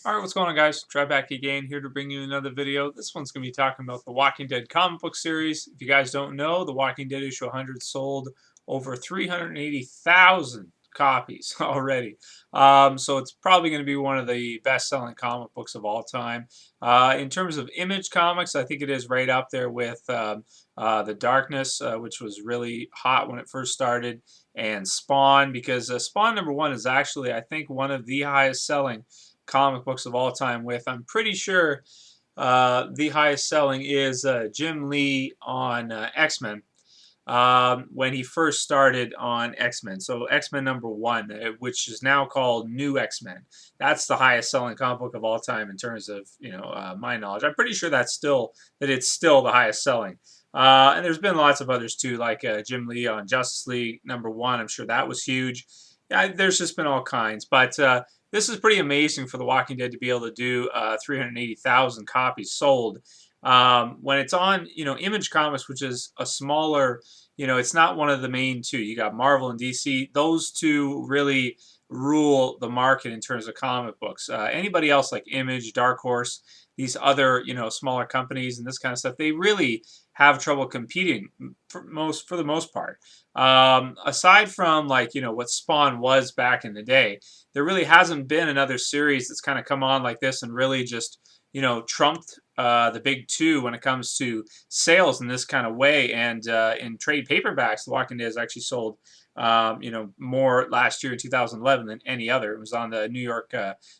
Alright, what's going on, guys? Try back again here to bring you another video. This one's going to be talking about the Walking Dead comic book series. If you guys don't know, the Walking Dead issue 100 sold over 380,000 copies already. So it's probably going to be one of the best-selling comic books of all time. In terms of Image Comics, I think it is right up there with The Darkness, which was really hot when it first started, and Spawn, because Spawn #1 is actually, I think, one of the highest-selling comic books of all time, with, I'm pretty sure, the highest selling is Jim Lee on X-Men, when he first started on X-Men. So X-Men #1, which is now called New X-Men. That's the highest selling comic book of all time in terms of, my knowledge. I'm pretty sure it's still the highest selling. And there's been lots of others too, like Jim Lee on Justice League #1. I'm sure that was huge. Yeah, there's just been all kinds, but this is pretty amazing for The Walking Dead to be able to do 380,000 copies sold. When it's on, Image Comics, which is a smaller, it's not one of the main two. You got Marvel and DC. Those two really rule the market in terms of comic books. Anybody else like Image, Dark Horse, these other, smaller companies and this kind of stuff, they really have trouble competing for the most part. Aside from, like, what Spawn was back in the day, there really hasn't been another series that's kind of come on like this and really just, trumped the big two when it comes to sales in this kind of way. And in trade paperbacks, The Walking Dead has actually sold more last year in 2011 than any other. It was on the New York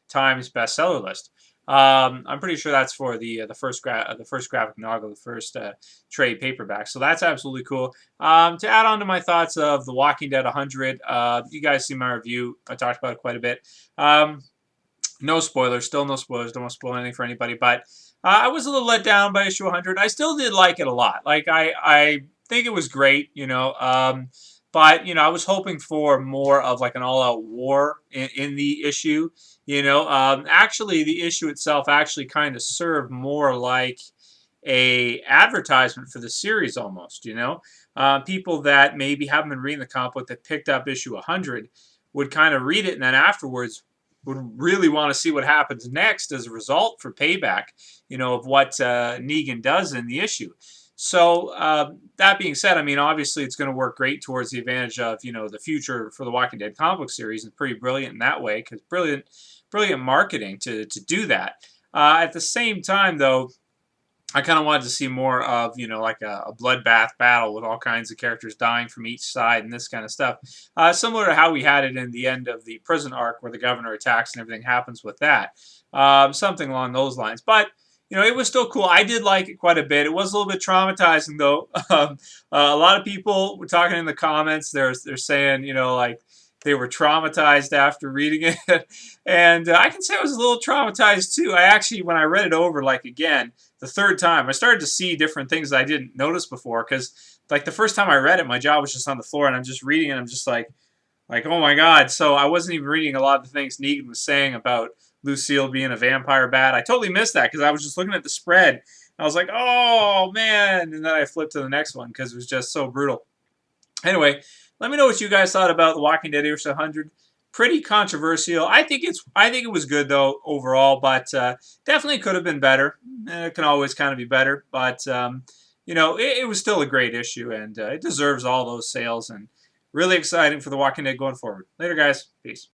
Times bestseller list. I'm pretty sure that's for the first graphic novel, the first trade paperback. So that's absolutely cool. To add on to my thoughts of The Walking Dead 100, you guys see my review. I talked about it quite a bit. No spoilers, still no spoilers. Don't want to spoil anything for anybody. But I was a little let down by issue 100. I still did like it a lot. Like, I think it was great, but, I was hoping for more of like an all-out war in the issue. Actually, the issue itself actually kind of served more like a advertisement for the series almost. People that maybe haven't been reading the comic book that picked up issue 100 would kind of read it, and then afterwards would really want to see what happens next as a result for payback, of what Negan does in the issue. So that being said, I mean, obviously it's going to work great towards the advantage of, the future for the Walking Dead comic book series, and pretty brilliant in that way, because brilliant marketing to do that. At the same time, though, I kind of wanted to see more of, like a bloodbath battle with all kinds of characters dying from each side and this kind of stuff. Similar to how we had it in the end of the prison arc, where the governor attacks and everything happens with that. Something along those lines. But it was still cool. I did like it quite a bit. It was a little bit traumatizing, though. A lot of people were talking in the comments. They're saying, like, they were traumatized after reading it. And I can say I was a little traumatized, too. I actually, when I read it over, like, again, the third time, I started to see different things that I didn't notice before. Because, like, the first time I read it, my jaw was just on the floor, and I'm just reading it, I'm just like, oh my God. So I wasn't even reading a lot of the things Negan was saying about Lucille being a vampire bat. I totally missed that because I was just looking at the spread. I was like, oh, man. And then I flipped to the next one because it was just so brutal. Anyway, let me know what you guys thought about The Walking Dead issue 100. Pretty controversial. I think it was good, though, overall, but definitely could have been better. It can always kind of be better, but it was still a great issue, and it deserves all those sales, and really exciting for The Walking Dead going forward. Later, guys. Peace.